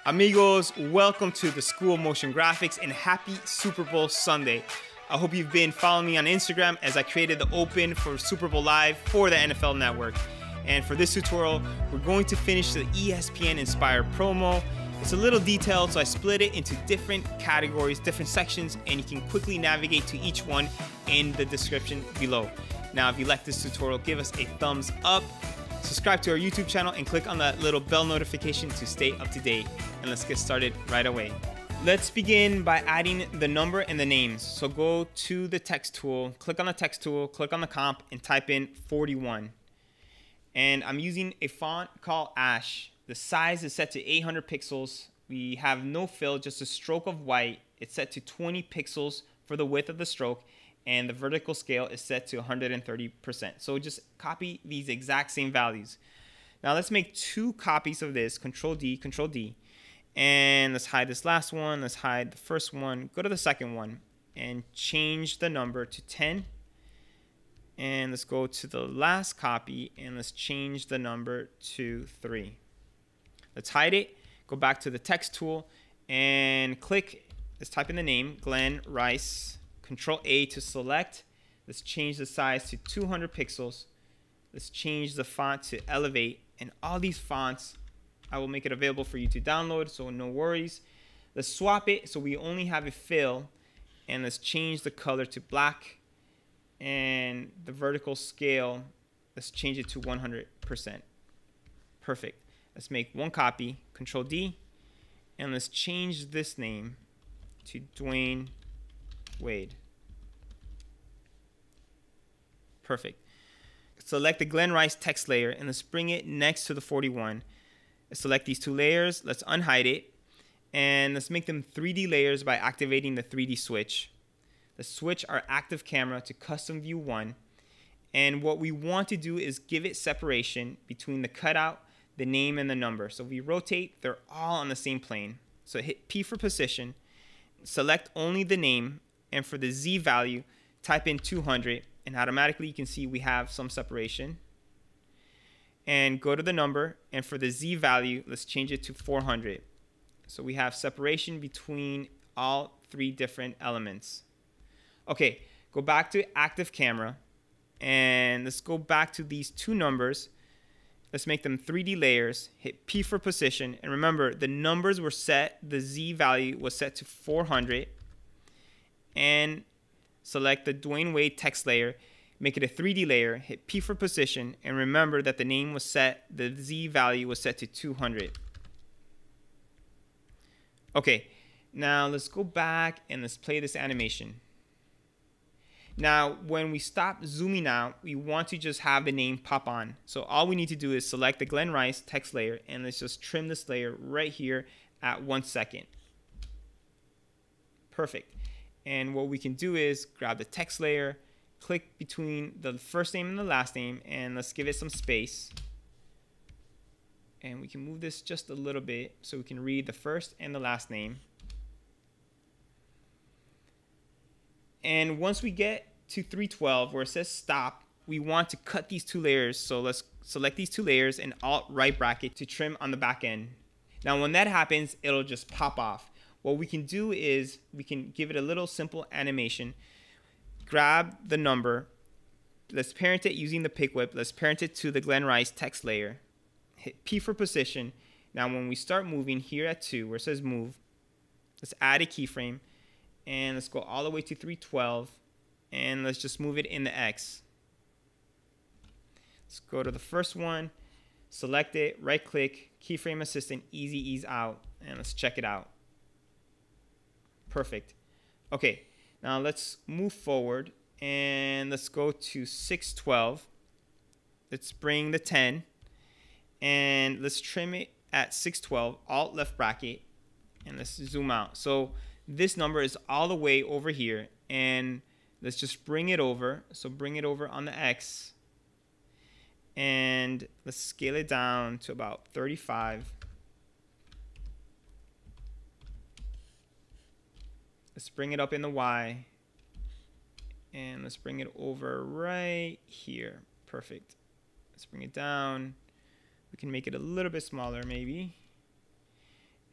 Amigos, welcome to the School of Motion Graphics and happy Super Bowl Sunday. I hope you've been following me on Instagram as I created the open for Super Bowl Live for the NFL Network. And for this tutorial, we're going to finish the ESPN inspired promo. It's a little detailed, so I split it into different categories, different sections, and you can quickly navigate to each one in the description below. Now, if you like this tutorial, give us a thumbs up, subscribe to our YouTube channel, and click on that little bell notification to stay up to date. And let's get started right away. Let's begin by adding the number and the names. So go to the text tool, click on the text tool, click on the comp, and type in 41. And I'm using a font called Ash. The size is set to 800 pixels. We have no fill, just a stroke of white. It's set to 20 pixels for the width of the stroke, and the vertical scale is set to 130%. So just copy these exact same values. Now let's make two copies of this, Control D, and let's hide this last one, let's hide the first one, go to the second one, and change the number to 10. And let's go to the last copy, and let's change the number to 3. Let's hide it, go back to the text tool, and click, let's type in the name, Glenn Rice, Control A to select. Let's change the size to 200 pixels. Let's change the font to Elevate, and all these fonts, I will make it available for you to download, so no worries. Let's swap it so we only have a fill, and let's change the color to black, and the vertical scale, let's change it to 100%. Perfect. Let's make one copy, Control D, and let's change this name to Dwayne Wade. Perfect. Select the Glenn Rice text layer, and let's bring it next to the 41. Let's select these two layers, let's unhide it, and let's make them 3D layers by activating the 3D switch. Let's switch our active camera to custom view 1, and what we want to do is give it separation between the cutout, the name, and the number. So if we rotate, they're all on the same plane. So hit P for position, select only the name, and for the Z value, type in 200, and automatically you can see we have some separation. And go to the number, and for the Z value, let's change it to 400. So we have separation between all three different elements. Okay, go back to active camera, and let's go back to these two numbers. Let's make them 3D layers, hit P for position, and remember the numbers were set, the Z value was set to 400, and select the Dwayne Wade text layer, make it a 3D layer, hit P for position, and remember that the name was set, the Z value was set to 200. Okay, now let's go back and let's play this animation. Now, when we stop zooming out, we want to just have the name pop on. So all we need to do is select the Glenn Rice text layer, and let's just trim this layer right here at 1 second. Perfect. And what we can do is grab the text layer, click between the first name and the last name, and let's give it some space. And we can move this just a little bit so we can read the first and the last name. And once we get to 312 where it says stop, we want to cut these two layers. So let's select these two layers and Alt right bracket to trim on the back end. Now when that happens, it'll just pop off. What we can do is we can give it a little simple animation. Grab the number, let's parent it using the pick whip, let's parent it to the Glenn Rice text layer, hit P for position. Now when we start moving here at 2 where it says move, let's add a keyframe, and let's go all the way to 312, and let's just move it in the X. Let's go to the first one, select it, right click, keyframe assistant, easy ease out, and let's check it out. Perfect. Okay. Now let's move forward, and let's go to 612. Let's bring the 10, and let's trim it at 612, Alt left bracket, and let's zoom out. So this number is all the way over here, and let's just bring it over. So bring it over on the X, and let's scale it down to about 35. Let's bring it up in the Y, and let's bring it over right here. Perfect. Let's bring it down. We can make it a little bit smaller maybe.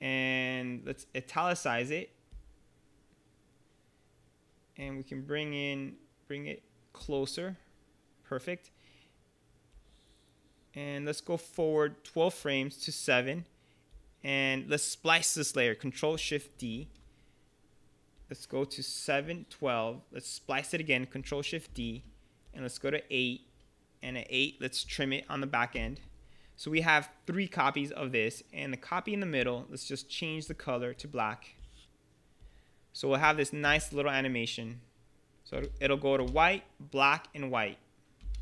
And let's italicize it. And we can bring it closer. Perfect. And let's go forward 12 frames to 7. And let's splice this layer. Control Shift D. Let's go to 7, 12. Let's splice it again. Control Shift D. And let's go to 8. And at 8, let's trim it on the back end. So we have 3 copies of this. And the copy in the middle, let's just change the color to black. So we'll have this nice little animation. So it'll go to white, black, and white.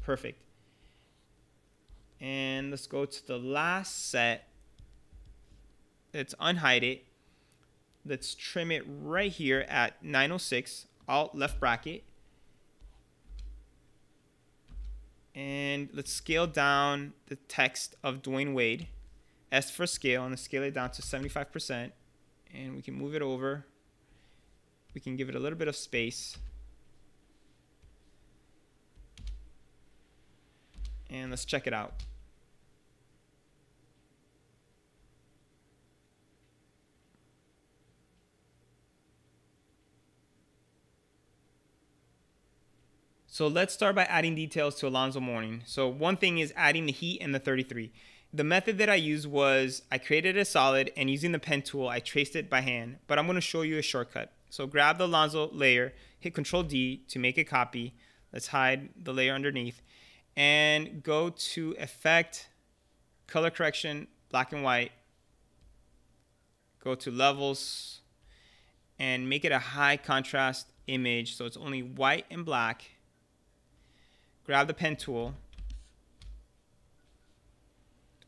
Perfect. And let's go to the last set. Let's unhide it. Let's trim it right here at 906, Alt left bracket. And let's scale down the text of Dwayne Wade. S for scale, and let's scale it down to 75%. And we can move it over. We can give it a little bit of space. And let's check it out. So let's start by adding details to Alonzo Mourning. So one thing is adding the heat and the 33. The method that I used was I created a solid, and using the pen tool, I traced it by hand. But I'm going to show you a shortcut. So grab the Alonzo layer, hit Control D to make a copy. Let's hide the layer underneath. And go to Effect, Color Correction, Black and White. Go to Levels, and make it a high contrast image so it's only white and black. Grab the pen tool,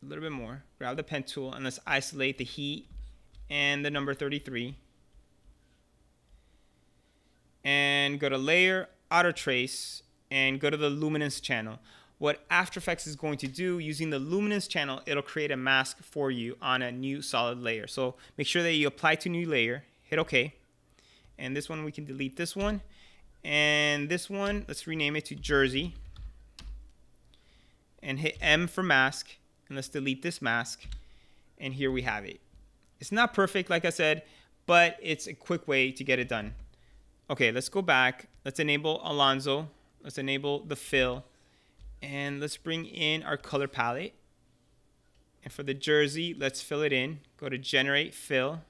a little bit more. Grab the pen tool, and let's isolate the heat and the number 33. And go to Layer, Auto Trace, and go to the Luminance channel. What After Effects is going to do, using the Luminance channel, it'll create a mask for you on a new solid layer. So make sure that you apply to new layer, hit OK. And this one, we can delete this one. And this one, let's rename it to Jersey. And hit M for mask. And let's delete this mask. And here we have it. It's not perfect, like I said, but it's a quick way to get it done. Okay, let's go back. Let's enable Alonzo. Let's enable the fill. And let's bring in our color palette. And for the jersey, let's fill it in. Go to Generate, Fill.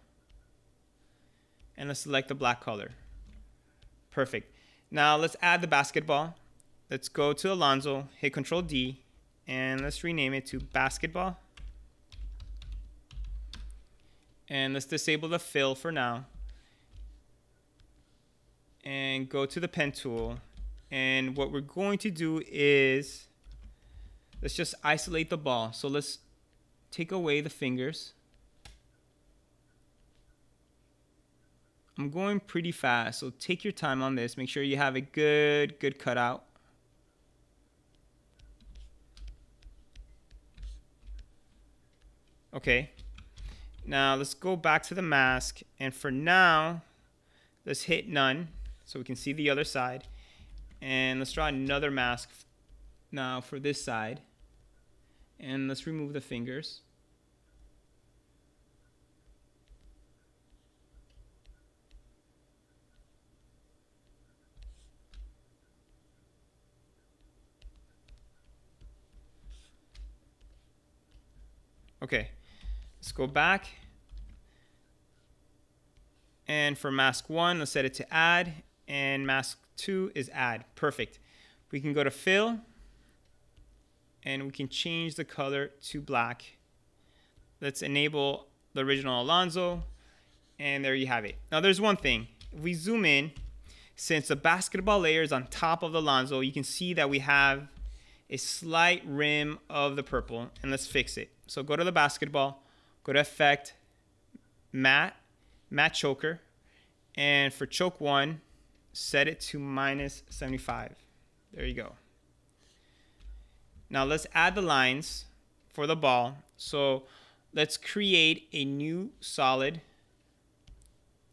And let's select the black color. Perfect. Now let's add the basketball. Let's go to Alonzo, hit Control D, and let's rename it to Basketball. And let's disable the fill for now. And go to the pen tool. And what we're going to do is, let's just isolate the ball. So let's take away the fingers. I'm going pretty fast, so take your time on this. Make sure you have a good cutout. Okay. Now let's go back to the mask, and for now, let's hit none so we can see the other side. And let's draw another mask now for this side. And let's remove the fingers. Okay, let's go back. And for mask 1, let's set it to add. And mask 2 is add. Perfect. We can go to fill. And we can change the color to black. Let's enable the original Alonzo. And there you have it. Now there's one thing. If we zoom in, since the basketball layer is on top of the Alonzo, you can see that we have a slight rim of the purple. And let's fix it. So go to the basketball, go to Effect, Matte Choker, and for choke 1, set it to -75. There you go. Now let's add the lines for the ball. So let's create a new solid.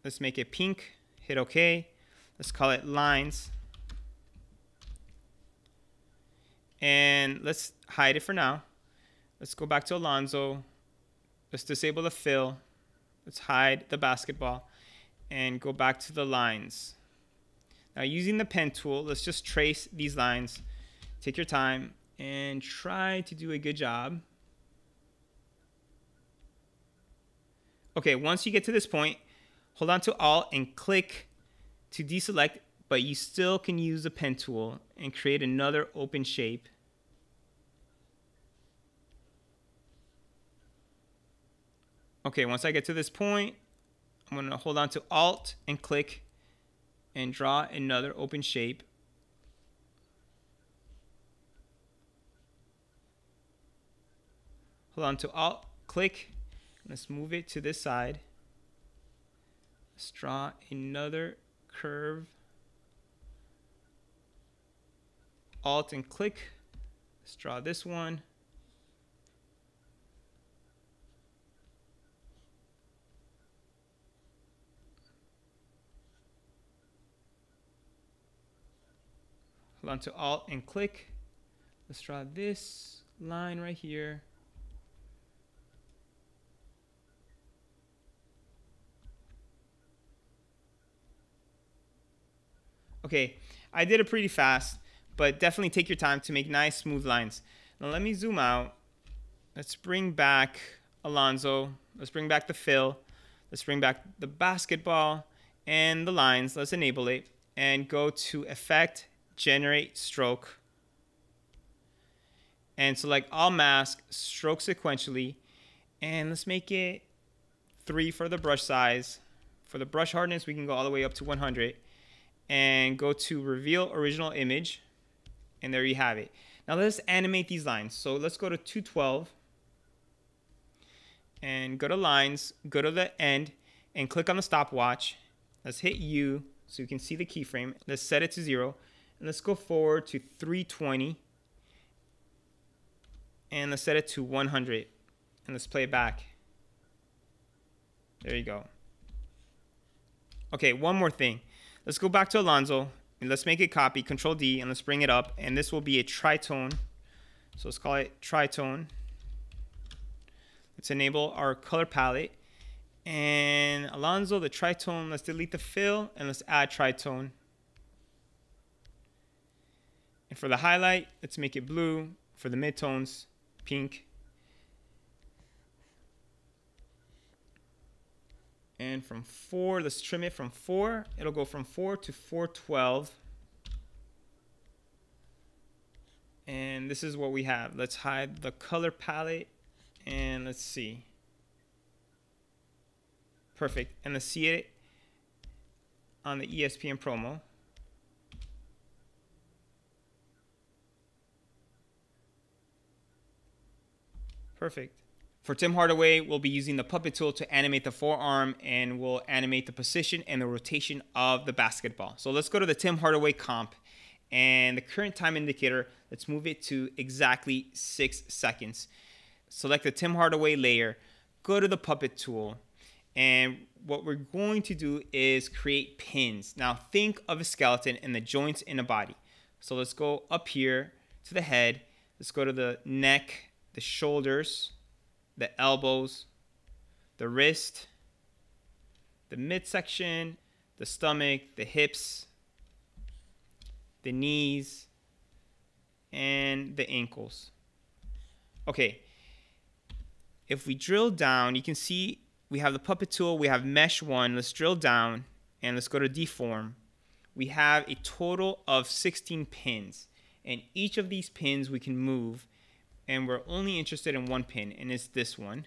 Let's make it pink, hit OK. Let's call it lines. And let's hide it for now. Let's go back to Alonzo. Let's disable the fill. Let's hide the basketball and go back to the lines. Now using the pen tool, let's just trace these lines. Take your time and try to do a good job. Okay, once you get to this point, hold on to Alt and click to deselect, but you still can use the pen tool and create another open shape. Okay, once I get to this point, I'm going to hold on to Alt and click and draw another open shape. Hold on to Alt, click, let's move it to this side. Let's draw another curve. Alt and click. Let's draw this one. Hold on to Alt and click. Let's draw this line right here. Okay, I did it pretty fast, but definitely take your time to make nice smooth lines. Now let me zoom out. Let's bring back Alonzo. Let's bring back the fill. Let's bring back the basketball and the lines. Let's enable it and go to Effect, Generate Stroke. And select All Mask, Stroke Sequentially. And let's make it 3 for the brush size. For the brush hardness, we can go all the way up to 100. And go to Reveal Original Image. And there you have it. Now let's animate these lines. So let's go to 212. And go to Lines, go to the end, and click on the stopwatch. Let's hit U so you can see the keyframe. Let's set it to 0. And let's go forward to 320. And let's set it to 100. And let's play it back. There you go. Okay, one more thing. Let's go back to Alonzo. And let's make it copy, Control D, and let's bring it up. And this will be a tritone. So let's call it tritone. Let's enable our color palette. And Alonzo, the tritone, let's delete the fill and let's add tritone. And for the highlight, let's make it blue. For the midtones, pink. And from 4, let's trim it from 4. It'll go from 4 to 412. And this is what we have. Let's hide the color palette. And let's see. Perfect. And let's see it on the ESPN promo. Perfect. For Tim Hardaway, we'll be using the puppet tool to animate the forearm, and we'll animate the position and the rotation of the basketball. So let's go to the Tim Hardaway comp, and the current time indicator, let's move it to exactly 6 seconds. Select the Tim Hardaway layer, go to the puppet tool, and what we're going to do is create pins. Now think of a skeleton and the joints in a body. So let's go up here to the head. Let's go to the neck, the shoulders, the elbows, the wrist, the midsection, the stomach, the hips, the knees, and the ankles. Okay, if we drill down, you can see we have the puppet tool, we have mesh 1. Let's drill down and let's go to deform. We have a total of 16 pins, and each of these pins we can move. And we're only interested in one pin, and it's this one.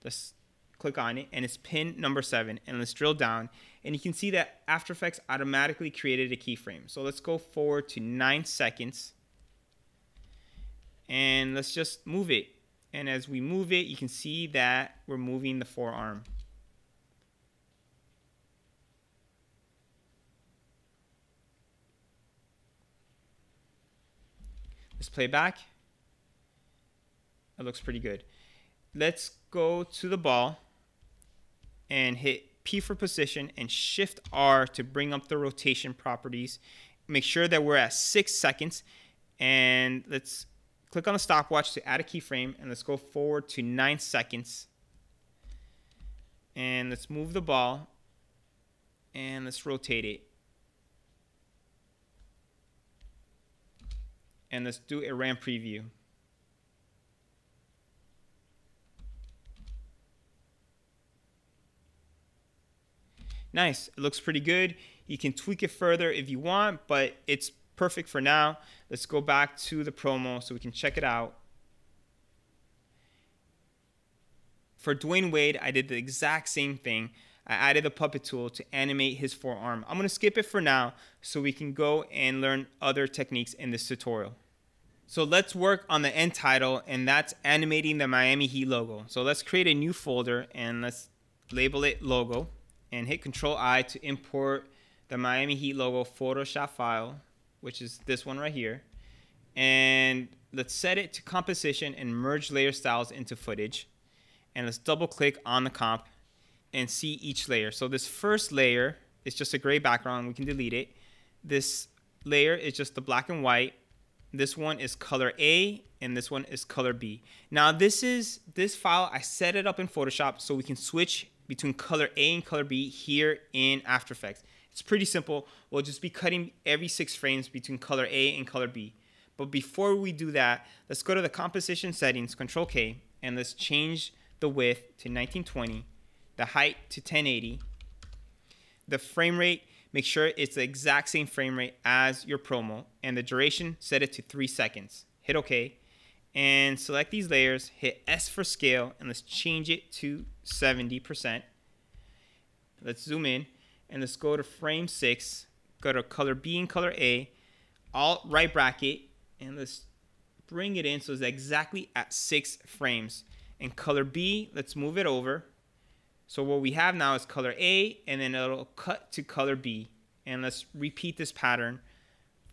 Let's click on it, and it's pin number 7. And let's drill down, and you can see that After Effects automatically created a keyframe. So let's go forward to 9 seconds, and let's just move it. And as we move it, you can see that we're moving the forearm. Let's play back. It looks pretty good. Let's go to the ball and hit P for position and Shift R to bring up the rotation properties. Make sure that we're at 6 seconds, and let's click on the stopwatch to add a keyframe, and let's go forward to 9 seconds. And let's move the ball. And let's rotate it. And let's do a RAM preview. Nice, it looks pretty good. You can tweak it further if you want, but it's perfect for now. Let's go back to the promo so we can check it out. For Dwayne Wade, I did the exact same thing. I added the puppet tool to animate his forearm. I'm gonna skip it for now so we can go and learn other techniques in this tutorial. So let's work on the end title, and that's animating the Miami Heat logo. So let's create a new folder and let's label it logo and hit Control-I to import the Miami Heat logo Photoshop file, which is this one right here. And let's set it to composition and merge layer styles into footage. And let's double click on the comp and see each layer. So this first layer is just a gray background. We can delete it. This layer is just the black and white. This one is color A and this one is color B. Now this file, I set it up in Photoshop so we can switch between color A and color B here in After Effects. It's pretty simple. We'll just be cutting every 6 frames between color A and color B. But before we do that, let's go to the composition settings, Control K, and let's change the width to 1920, the height to 1080, the frame rate, make sure it's the exact same frame rate as your promo, and the duration, set it to 3 seconds. Hit OK, and select these layers, hit S for scale, and let's change it to 70%. Let's zoom in, and let's go to frame 6, go to color B and color A, Alt right bracket, and let's bring it in so it's exactly at 6 frames. And color B, let's move it over. So what we have now is color A, and then it'll cut to color B. And let's repeat this pattern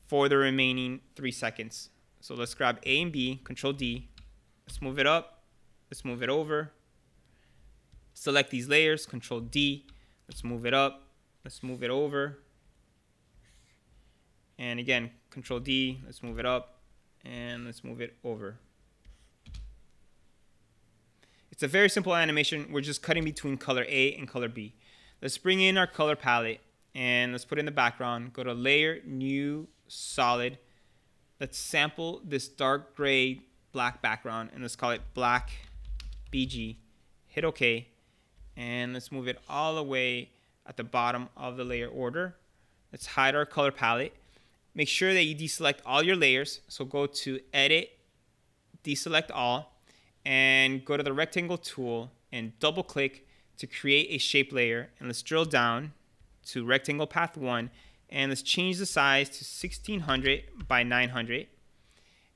for the remaining 3 seconds. So let's grab A and B, Control D. Let's move it up. Let's move it over. Select these layers, Control D. Let's move it up. Let's move it over. And again, Control D. Let's move it up. And let's move it over. It's a very simple animation. We're just cutting between color A and color B. Let's bring in our color palette and let's put in the background. Go to Layer, New, Solid. Let's sample this dark gray black background and let's call it Black BG. Hit OK. And let's move it all the way at the bottom of the layer order. Let's hide our color palette. Make sure that you deselect all your layers. So go to Edit, Deselect All, and go to the rectangle tool and double click to create a shape layer. And let's drill down to rectangle path 1 and let's change the size to 1600 by 900.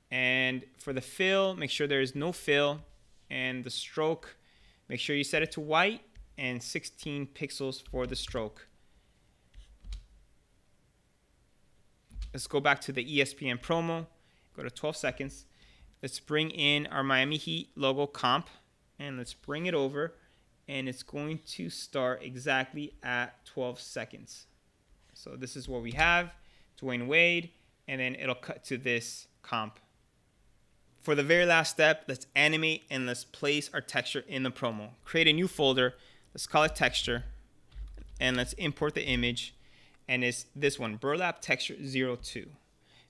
And for the fill, make sure there is no fill, and the stroke, make sure you set it to white and 16 pixels for the stroke. Let's go back to the ESPN promo, go to 12 seconds. Let's bring in our Miami Heat logo comp and let's bring it over, and it's going to start exactly at 12 seconds. So this is what we have, Dwayne Wade, and then it'll cut to this comp. For the very last step, let's animate and let's place our texture in the promo. Create a new folder, let's call it texture, and let's import the image, and it's this one, Burlap Texture 02.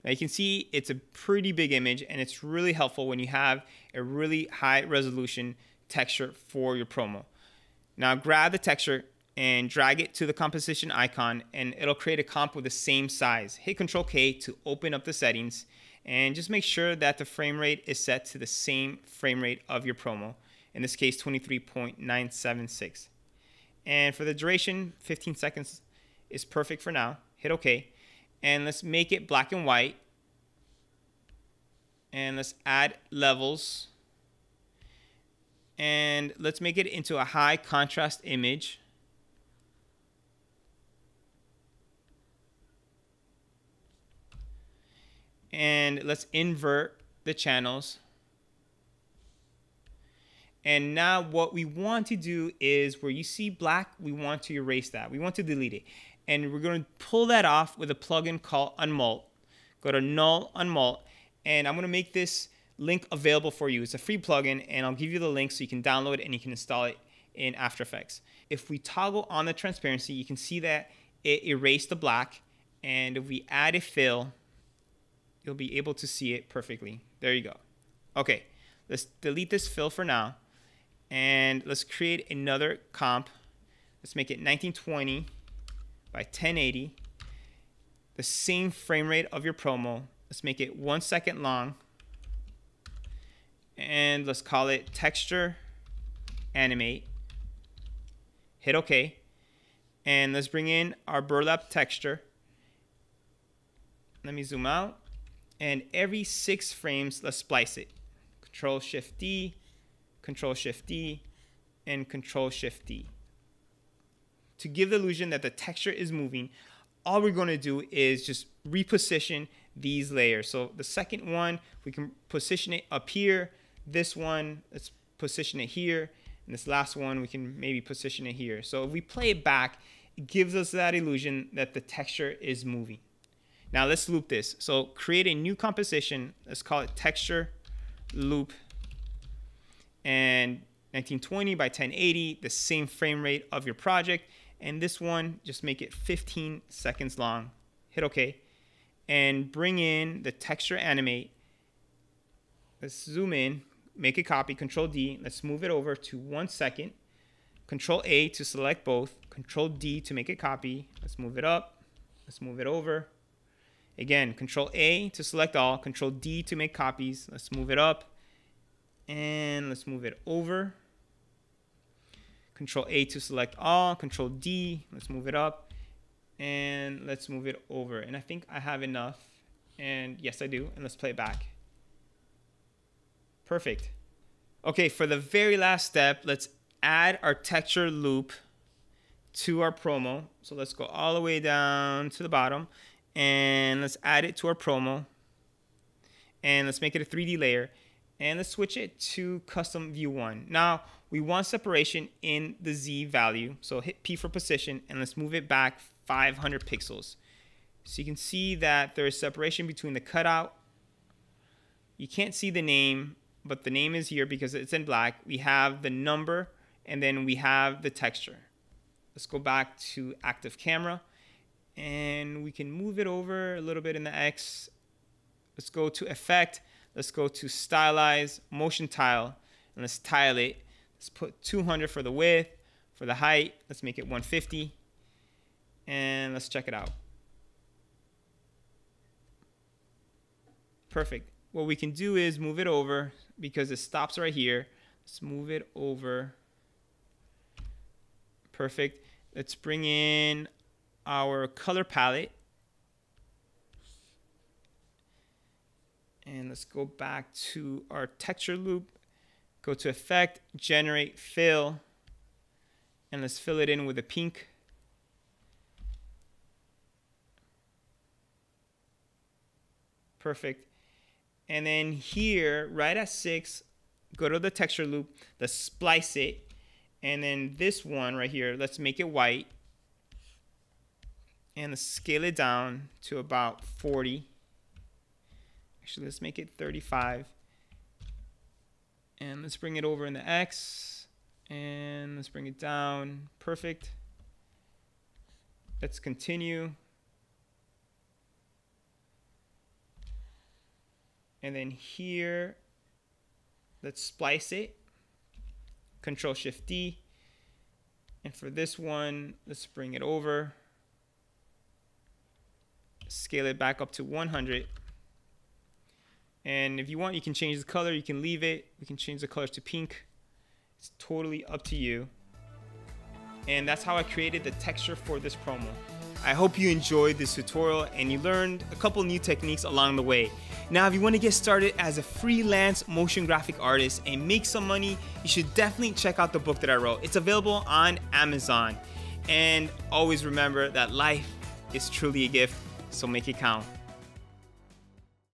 Now you can see it's a pretty big image, and it's really helpful when you have a really high resolution texture for your promo. Now grab the texture and drag it to the composition icon, and it'll create a comp with the same size. Hit Control K to open up the settings, and just make sure that the frame rate is set to the same frame rate of your promo. In this case, 23.976. And for the duration, 15 seconds is perfect for now. Hit OK. And let's make it black and white. And let's add levels. And let's make it into a high contrast image. And let's invert the channels. And now what we want to do is where you see black, we want to erase that. We want to delete it. And we're going to pull that off with a plugin called Unmult. Go to Null, Unmult, and I'm going to make this link available for you. It's a free plugin, and I'll give you the link so you can download it and you can install it in After Effects. If we toggle on the transparency, you can see that it erased the black. And if we add a fill, you'll be able to see it perfectly. There you go. Okay, let's delete this fill for now. And let's create another comp. Let's make it 1920 by 1080. The same frame rate of your promo. Let's make it 1 second long. And let's call it texture animate. Hit OK. And let's bring in our burlap texture. Let me zoom out. And every 6 frames, let's splice it. Control-Shift-D, Control-Shift-D, and Control-Shift-D. To give the illusion that the texture is moving, all we're going to do is just reposition these layers. So the second one, we can position it up here. This one, let's position it here. And this last one, we can maybe position it here. So if we play it back, it gives us that illusion that the texture is moving. Now let's loop this. So create a new composition. Let's call it texture loop. And 1920 by 1080, the same frame rate of your project. And this one, just make it 15 seconds long. Hit OK. And bring in the texture animate. Let's zoom in, make a copy, Control D. Let's move it over to 1 second. Control A to select both. Control D to make a copy. Let's move it up. Let's move it over. Again, Control A to select all. Control D to make copies. Let's move it up. And let's move it over. Control A to select all. Control D. Let's move it up. And let's move it over. And I think I have enough. And yes, I do. And let's play it back. Perfect. Okay, for the very last step, let's add our texture loop to our promo. So let's go all the way down to the bottom. And let's add it to our promo. And let's make it a 3D layer. And let's switch it to custom view 1. Now, we want separation in the Z value. So hit P for position, and let's move it back 500 pixels. So you can see that there is separation between the cutout. You can't see the name, but the name is here because it's in black. We have the number, and then we have the texture. Let's go back to active camera, and we can move it over a little bit in the X. Let's go to effect. Let's go to stylize, motion tile, and let's tile it. Let's put 200 for the width. For the height, let's make it 150. And let's check it out. Perfect. What we can do is move it over because it stops right here. Let's move it over. Perfect. Let's bring in our color palette. And let's go back to our texture loop. Go to effect, generate, fill. And let's fill it in with a pink. Perfect. And then here, right at 6, go to the texture loop. Let's splice it. And then this one right here, let's make it white. And let's scale it down to about 40. Actually, let's make it 35. And let's bring it over in the X. And let's bring it down. Perfect. Let's continue. And then here, let's splice it. Control-Shift-D. And for this one, let's bring it over. Scale it back up to 100. And if you want, you can change the color. You can leave it. We can change the colors to pink. It's totally up to you. And that's how I created the texture for this promo. I hope you enjoyed this tutorial and you learned a couple new techniques along the way. Now, if you want to get started as a freelance motion graphic artist and make some money, you should definitely check out the book that I wrote. It's available on Amazon. And always remember that life is truly a gift, so make it count.